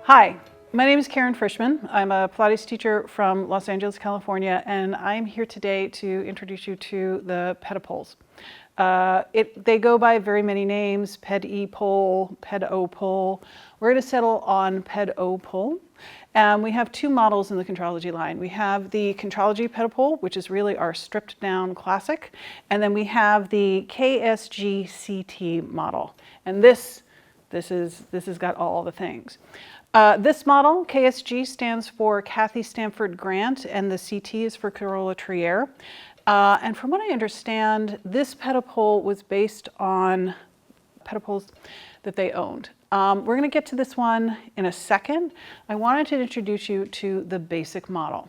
Hi, my name is Karen Frischmann. I'm a Pilates teacher from Los Angeles, California, and I'm here today to introduce you to the Ped-o-Puls. They go by very many names: Ped-o-Pul, Ped-o-Pul. We're going to settle on Ped-o-Pul. We have two models in the Contrology line. We have the Contrology Ped-o-Pul, which is really our stripped down classic, and then we have the KSG CT model. And this has got all the things. This model, KSG, stands for Kathy Stanford Grant, and the CT is for Carola Trier. And from what I understand, this Ped-o-Pul was based on Ped-o-Puls that they owned. We're going to get to this one in a second. I wanted to introduce you to the basic model.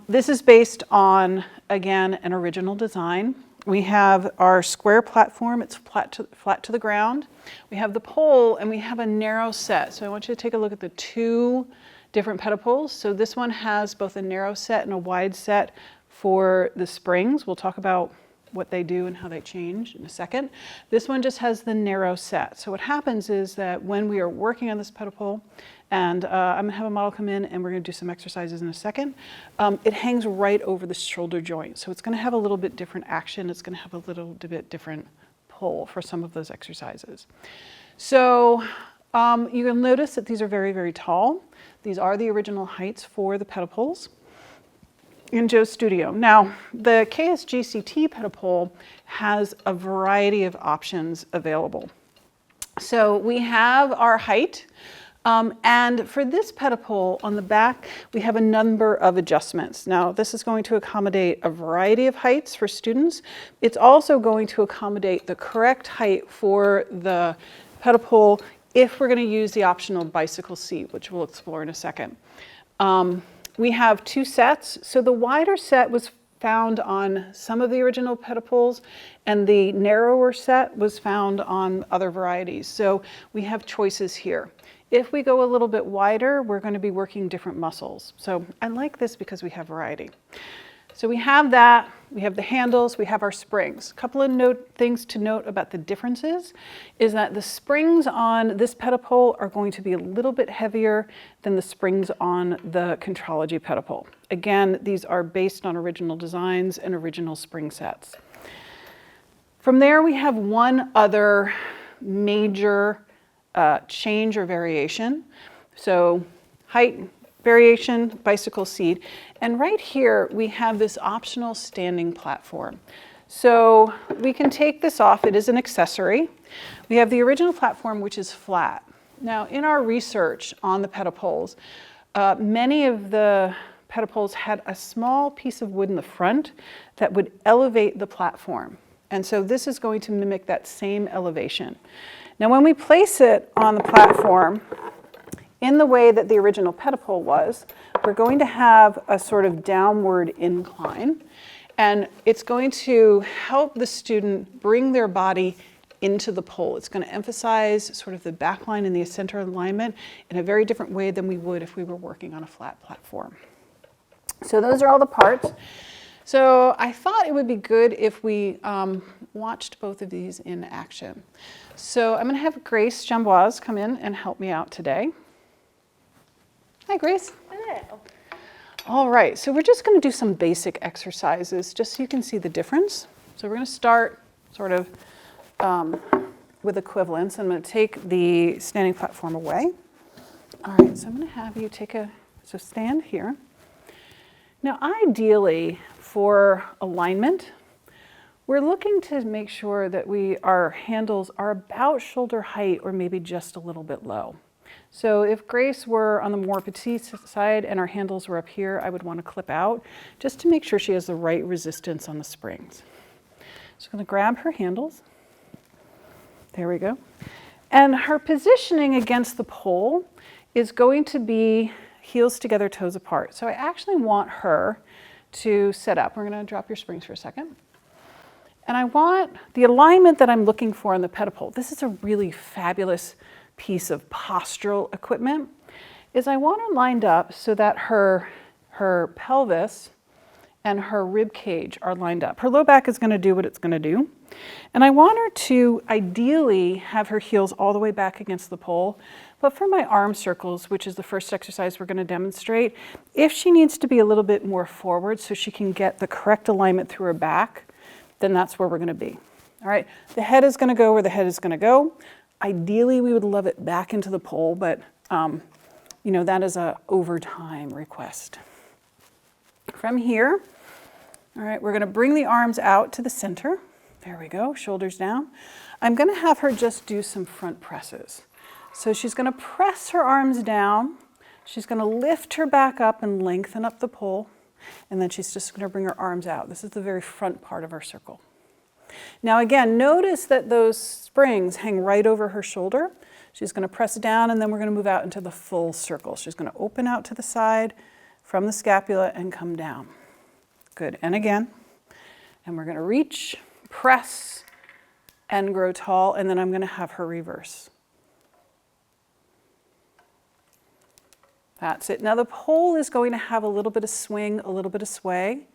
This is based on, again, an original design. We have our square platform. It's flat to the ground. We have the pole, and we have a narrow set. So I want you to take a look at the two different Ped-o-Puls. So this one has both a narrow set and a wide set for the springs. We'll talk about what they do and how they change in a second. This one just has the narrow set. So what happens is that when we are working on this Ped-o-Pul, and I'm gonna have a model come in and we're gonna do some exercises in a second, it hangs right over the shoulder joint. So it's gonna have a little bit different action. It's gonna have a little bit different pull for some of those exercises. So you'll notice that these are very, very tall. These are the original heights for the Ped-o-Puls in Joe's studio. Now, the KSG CT Ped-o-Pul has a variety of options available. So we have our height, and for this Ped-o-Pul on the back, we have a number of adjustments. Now, this is going to accommodate a variety of heights for students. It's also going to accommodate the correct height for the Ped-o-Pul if we're going to use the optional bicycle seat, which we'll explore in a second. We have two sets. So the wider set was found on some of the original Ped-o-Puls, and the narrower set was found on other varieties. So we have choices here. If we go a little bit wider, we're going to be working different muscles. So I like this because we have variety. So we have that, we have the handles, we have our springs. A couple of things to note about the differences is that the springs on this Ped-o-Pul are going to be a little bit heavier than the springs on the Contrology Ped-o-Pul. Again, these are based on original designs and original spring sets. From there, we have one other major change or variation. So height variation, bicycle seat. And right here, we have this optional standing platform. So we can take this off. It is an accessory. We have the original platform, which is flat. Now, in our research on the Ped-o-Puls, many of the Ped-o-Puls had a small piece of wood in the front that would elevate the platform. And so this is going to mimic that same elevation. Now, when we place it on the platform, in the way that the original Ped-o-Pul was, we're going to have a sort of downward incline, and it's going to help the student bring their body into the pole. It's going to emphasize sort of the back line and the center alignment in a very different way than we would if we were working on a flat platform. So those are all the parts. So I thought it would be good if we watched both of these in action. So I'm going to have Grace Jamboise come in and help me out today. Hi, Grace. Hello. All right, so we're just going to do some basic exercises just so you can see the difference. So we're going to start sort of with equivalence. I'm going to take the standing platform away. All right, so I'm going to have you so stand here. Now, ideally, for alignment, we're looking to make sure that our handles are about shoulder height or maybe just a little bit low. So if Grace were on the more petite side and our handles were up here, I would want to clip out just to make sure she has the right resistance on the springs. So I'm going to grab her handles. There we go. And her positioning against the pole is going to be heels together, toes apart. So I actually want her to set up. We're going to drop your springs for a second. And I want the alignment that I'm looking for on the Ped-o-Pul. This is a really fabulous piece of postural equipment, is I want her lined up so that her pelvis and her rib cage are lined up. Her low back is going to do what it's going to do. And I want her to ideally have her heels all the way back against the pole, But for my arm circles, which is the first exercise we're going to demonstrate, if she needs to be a little bit more forward so she can get the correct alignment through her back, then that's where we're going to be. All right, the head is going to go where the head is going to go. Ideally, we would love it back into the pole, but you know, that is a overtime request. From here, all right, we're going to bring the arms out to the center. There we go, shoulders down. I'm going to have her just do some front presses. So she's going to press her arms down. She's going to lift her back up and lengthen up the pole. And then she's just going to bring her arms out. This is the very front part of our circle. Now again, notice that those springs hang right over her shoulder. She's going to press down and then we're going to move out into the full circle. She's going to open out to the side from the scapula and come down. Good, and again. And we're going to reach, press, and grow tall, and then I'm going to have her reverse. That's it. Now the pole is going to have a little bit of swing, a little bit of sway.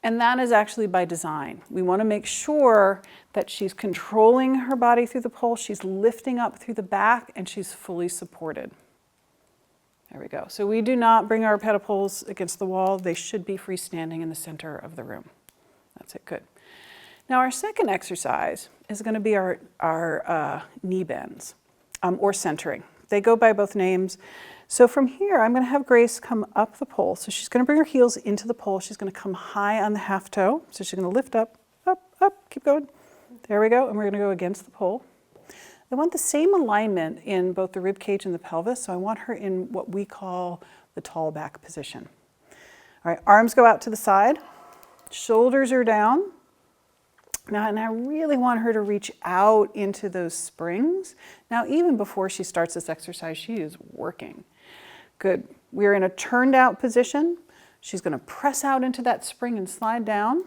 And that is actually by design. We want to make sure that she's controlling her body through the pole, she's lifting up through the back, and she's fully supported. There we go. So we do not bring our Ped-o-Puls against the wall. They should be freestanding in the center of the room. That's it, good. Now our second exercise is going to be our knee bends, or centering. They go by both names. So from here, I'm going to have Grace come up the pole. So she's going to bring her heels into the pole. She's going to come high on the half toe. So she's going to lift up, up, up, keep going. There we go. And we're going to go against the pole. I want the same alignment in both the rib cage and the pelvis. So I want her in what we call the tall back position. All right, arms go out to the side. Shoulders are down. Now, and I really want her to reach out into those springs. Now, even before she starts this exercise, she is working. Good. We're in a turned out position. She's going to press out into that spring and slide down.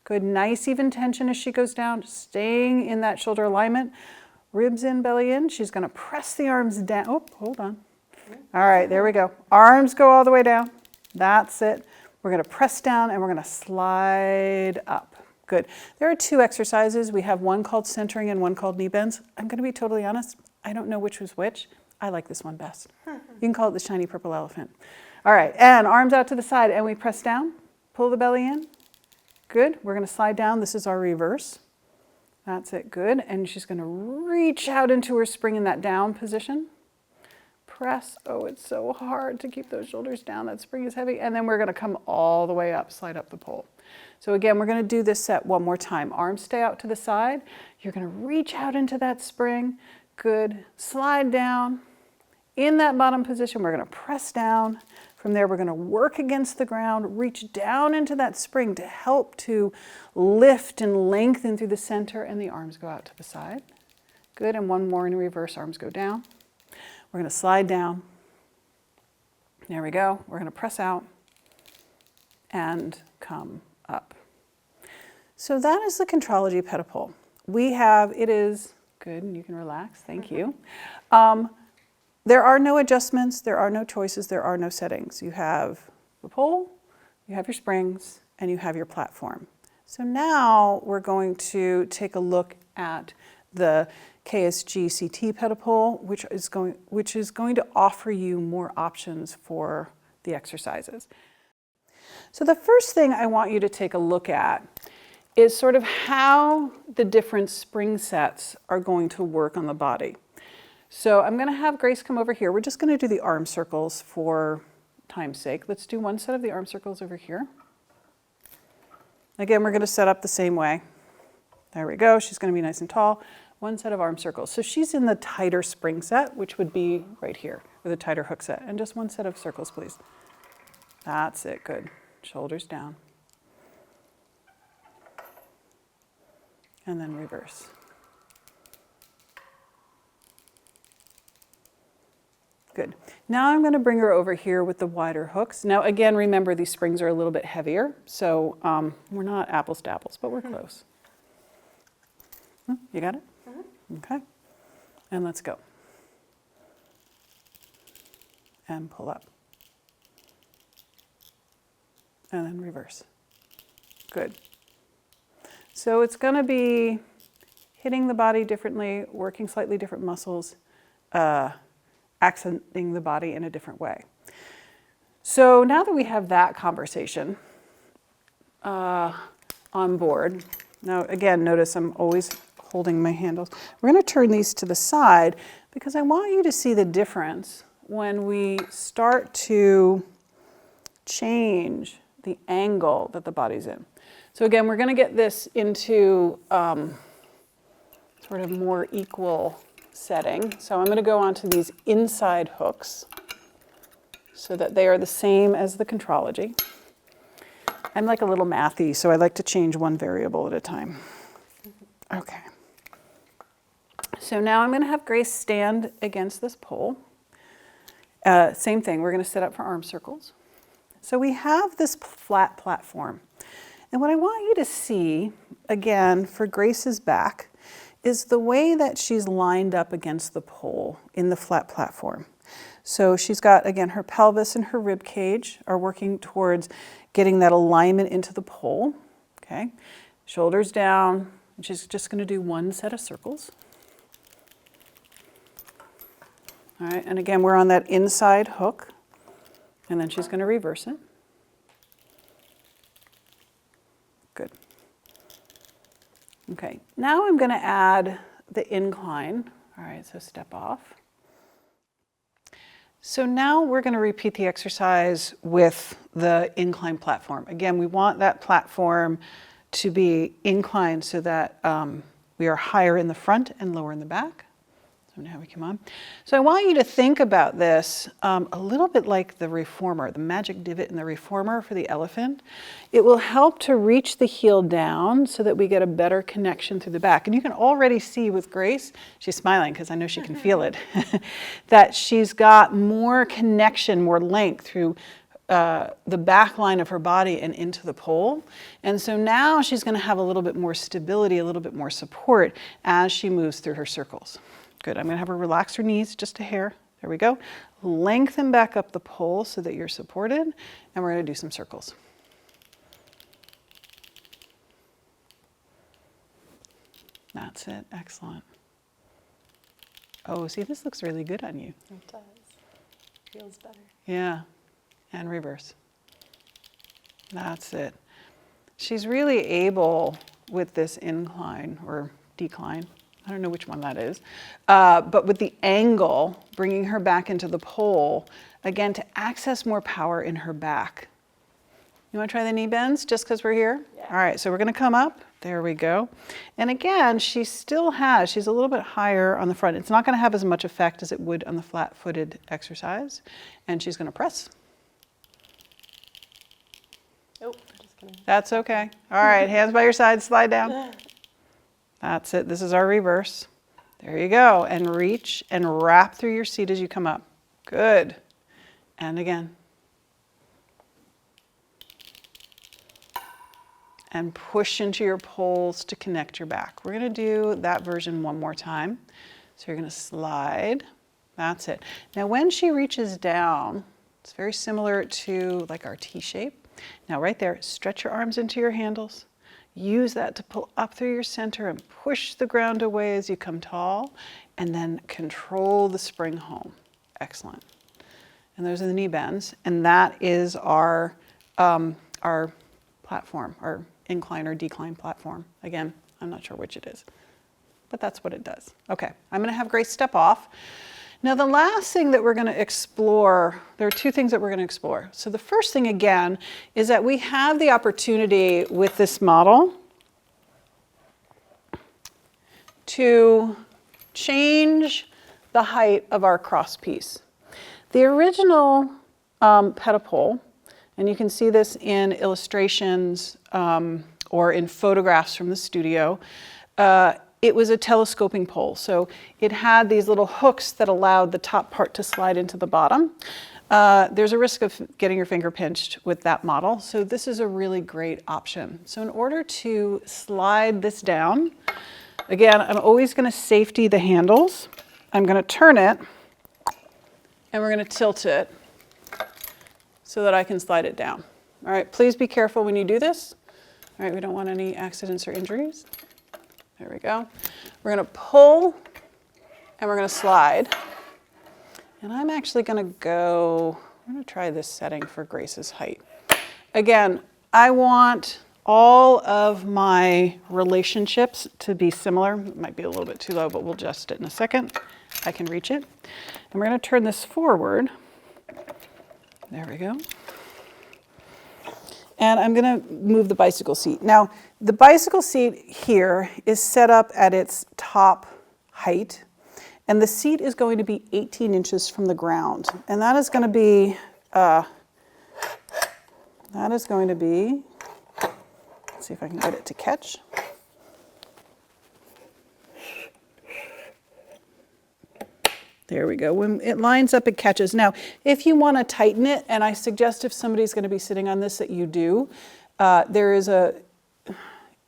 Good. Nice even tension as she goes down, staying in that shoulder alignment. Ribs in, belly in. She's going to press the arms down. Oh, hold on. All right, there we go. Arms go all the way down. That's it. We're going to press down and we're going to slide up. Good. There are two exercises. We have one called centering and one called knee bends. I'm going to be totally honest. I don't know which was which. I like this one best. You can call it the shiny purple elephant. All right, and arms out to the side, and we press down, pull the belly in. Good. We're going to slide down. This is our reverse. That's it. Good. And she's going to reach out into her spring in that down position. Press. Oh, it's so hard to keep those shoulders down. That spring is heavy. And then we're going to come all the way up, slide up the pole. So again, we're going to do this set one more time. Arms stay out to the side. You're going to reach out into that spring. Good. Slide down. In that bottom position, we're going to press down. From there, we're going to work against the ground, reach down into that spring to help to lift and lengthen through the center, and the arms go out to the side. Good. And one more in reverse. Arms go down. We're going to slide down. There we go. We're going to press out and come up. So that is the Contrology Ped-o-Pul. We have, it is good, and you can relax, thank you. There are no adjustments, there are no choices, there are no settings. You have the pole, you have your springs, and you have your platform. So now we're going to take a look at the KSG CT Ped-o-Pul, which is going to offer you more options for the exercises. So the first thing I want you to take a look at is sort of how the different spring sets are going to work on the body. So I'm going to have Grace come over here. We're just going to do the arm circles for time's sake. Let's do one set of the arm circles over here. Again, we're going to set up the same way. There we go. She's going to be nice and tall. One set of arm circles. So she's in the tighter spring set, which would be right here, or the tighter hook set. And just one set of circles, please. That's it. Good. Shoulders down. And then reverse. Good. Now I'm going to bring her over here with the wider hooks. Now again, remember these springs are a little bit heavier, so we're not apples to apples, but we're close. You got it? Okay. And let's go. And pull up. And then reverse. Good. So it's going to be hitting the body differently, working slightly different muscles, accenting the body in a different way. So now that we have that conversation on board, now again, notice I'm always holding my handles. We're going to turn these to the side because I want you to see the difference when we start to change the angle that the body's in. So again, we're going to get this into sort of more equal setting. So I'm going to go onto these inside hooks so that they are the same as the Contrology. I'm like a little mathy, so I like to change one variable at a time. Okay. So now I'm going to have Grace stand against this pole. Same thing, we're going to set up for arm circles. So we have this flat platform. And what I want you to see, again, for Grace's back, is the way that she's lined up against the pole in the flat platform. So she's got, again, her pelvis and her rib cage are working towards getting that alignment into the pole. Okay, shoulders down, and she's just going to do one set of circles. All right, and again, we're on that inside hook, and then she's going to reverse it. Good. Okay, now I'm going to add the incline. All right, so step off. So now we're going to repeat the exercise with the incline platform. Again, we want that platform to be inclined so that we are higher in the front and lower in the back. So now we come on. So I want you to think about this a little bit like the reformer, the magic divot in the reformer for the elephant. It will help to reach the heel down so that we get a better connection through the back. And you can already see with Grace, she's smiling because I know she can feel it, that she's got more connection, more length through the back line of her body and into the pole. And so now she's going to have a little bit more stability, a little bit more support as she moves through her circles. Good, I'm going to have her relax her knees just a hair. There we go. Lengthen back up the pole so that you're supported, and we're going to do some circles. That's it, excellent. Oh, see, this looks really good on you. It does. Feels better. Yeah, and reverse. That's it. She's really able with this incline or decline. I don't know which one that is, but with the angle, bringing her back into the pole, again, to access more power in her back. You want to try the knee bends just because we're here? Yeah. All right, so we're going to come up. There we go. And again, she still has, she's a little bit higher on the front. It's not going to have as much effect as it would on the flat-footed exercise. And she's going to press. Oh, just kidding. That's okay. All right, hands by your side, slide down. That's it. This is our reverse. There you go. And reach and wrap through your seat as you come up. Good. And again. And push into your poles to connect your back. We're going to do that version one more time. So you're going to slide. That's it. Now when she reaches down, it's very similar to like our T shape. Now right there, stretch your arms into your handles. Use that to pull up through your center and push the ground away as you come tall, and then control the spring home. Excellent. And those are the knee bends, and that is our platform, our incline or decline platform. Again, I'm not sure which it is, but that's what it does. Okay, I'm going to have Grace step off. Now the last thing that we're going to explore, there are two things that we're going to explore. So the first thing again is that we have the opportunity with this model to change the height of our cross piece. The original Ped-o-Pul, and you can see this in illustrations or in photographs from the studio, it was a telescoping pole. So it had these little hooks that allowed the top part to slide into the bottom. There's a risk of getting your finger pinched with that model. So this is a really great option. So in order to slide this down, again, I'm always going to safety the handles. I'm going to turn it, and we're going to tilt it so that I can slide it down. All right, please be careful when you do this. All right, we don't want any accidents or injuries. There we go. We're going to pull and we're going to slide. And I'm actually going to try this setting for Grace's height. Again, I want all of my relationships to be similar. It might be a little bit too low, but we'll adjust it in a second. I can reach it. And we're going to turn this forward. There we go. And I'm going to move the bicycle seat. Now, the bicycle seat here is set up at its top height, and the seat is going to be 18 inches from the ground. And that is going to be, let's see if I can get it to catch. There we go. When it lines up, it catches. Now, if you want to tighten it, and I suggest if somebody's going to be sitting on this that you do,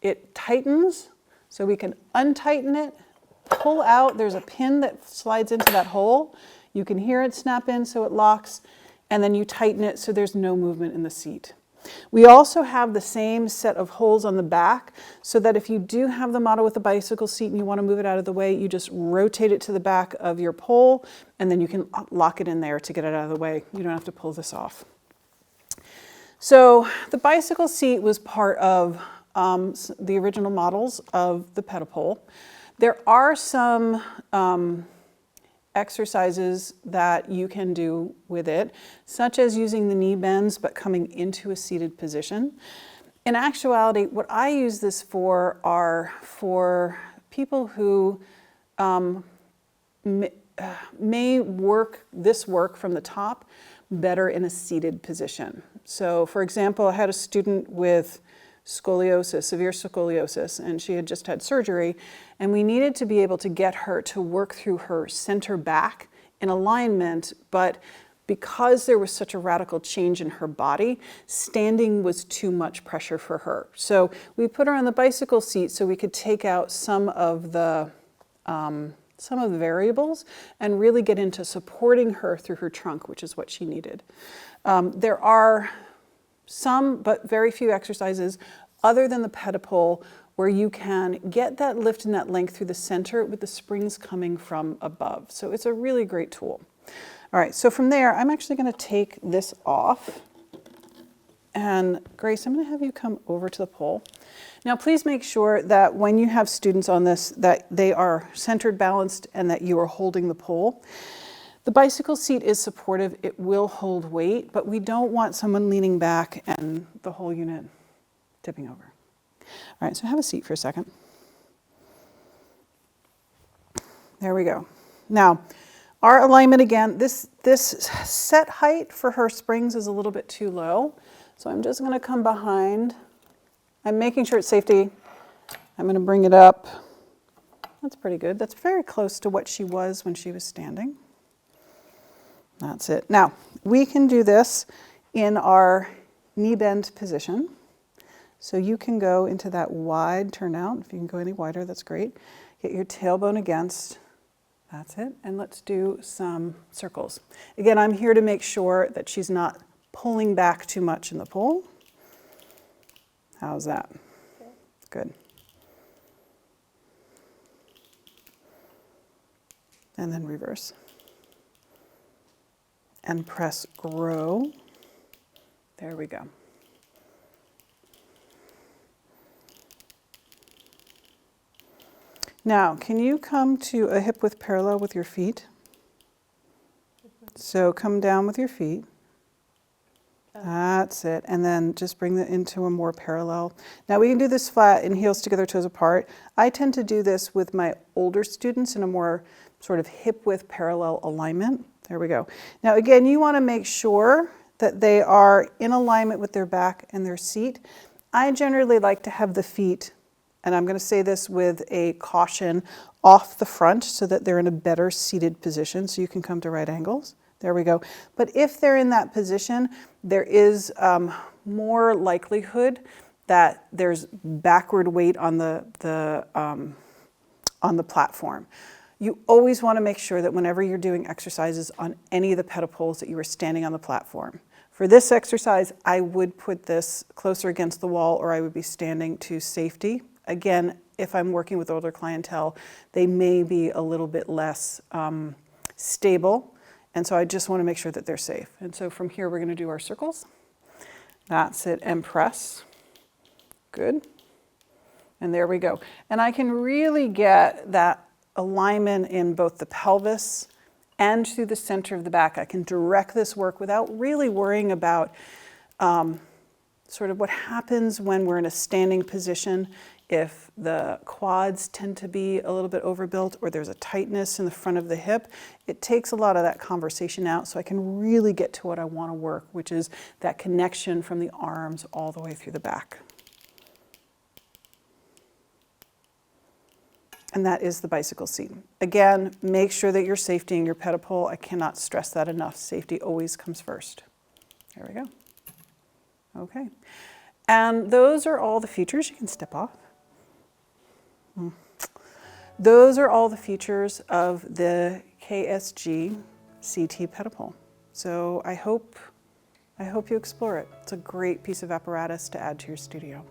it tightens, so we can untighten it, pull out. There's a pin that slides into that hole. You can hear it snap in so it locks, and then you tighten it so there's no movement in the seat. We also have the same set of holes on the back so that if you do have the model with the bicycle seat and you want to move it out of the way, you just rotate it to the back of your pole and then you can lock it in there to get it out of the way. You don't have to pull this off. So the bicycle seat was part of the original models of the Ped-o-Pul. There are some exercises that you can do with it, such as using the knee bends but coming into a seated position. In actuality, what I use this for are for people who may work this work from the top better in a seated position. So for example, I had a student with scoliosis, severe scoliosis, and she had just had surgery, and we needed to be able to get her to work through her center back in alignment, but because there was such a radical change in her body, standing was too much pressure for her. So we put her on the bicycle seat so we could take out some of the variables and really get into supporting her through her trunk, which is what she needed. There are some, but very few exercises other than the Ped-o-Pul where you can get that lift and that length through the center with the springs coming from above. So it's a really great tool. All right, so from there, I'm actually going to take this off. And Grace, I'm going to have you come over to the pole. Now, please make sure that when you have students on this, that they are centered, balanced, and that you are holding the pole. The bicycle seat is supportive. It will hold weight, but we don't want someone leaning back and the whole unit tipping over. All right, so have a seat for a second. There we go. Now, our alignment again, this set height for her springs is a little bit too low. So I'm just going to come behind. I'm making sure it's safety. I'm going to bring it up. That's pretty good. That's very close to what she was when she was standing. That's it. Now, we can do this in our knee bend position. So you can go into that wide turnout. If you can go any wider, that's great. Get your tailbone against. That's it. And let's do some circles. Again, I'm here to make sure that she's not pulling back too much in the pole. How's that? Good. And then reverse. And press grow. There we go. Now, can you come to a hip width parallel with your feet? So come down with your feet. That's it. And then just bring it into a more parallel. Now we can do this flat in heels together, toes apart. I tend to do this with my older students in a more sort of hip width parallel alignment. There we go. Now again, you want to make sure that they are in alignment with their back and their seat. I generally like to have the feet, and I'm going to say this with a caution, off the front so that they're in a better seated position, so you can come to right angles. There we go. But if they're in that position, there is more likelihood that there's backward weight on the platform. You always want to make sure that whenever you're doing exercises on any of the Ped-o-Puls that you are standing on the platform. For this exercise, I would put this closer against the wall or I would be standing to safety. Again, if I'm working with older clientele, they may be a little bit less stable And so I just want to make sure that they're safe. And so from here, we're going to do our circles. That's it, and press. Good. And there we go. And I can really get that alignment in both the pelvis and through the center of the back. I can direct this work without really worrying about sort of what happens when we're in a standing position, if the quads tend to be a little bit overbuilt or there's a tightness in the front of the hip. It takes a lot of that conversation out so I can really get to what I want to work, which is that connection from the arms all the way through the back. And that is the bicycle seat. Again, make sure that you're safetying your Ped-o-Pul. I cannot stress that enough. Safety always comes first. There we go. Okay. And those are all the features. You can step off. Those are all the features of the KSG CT Ped-o-Pul. So I hope you explore it. It's a great piece of apparatus to add to your studio.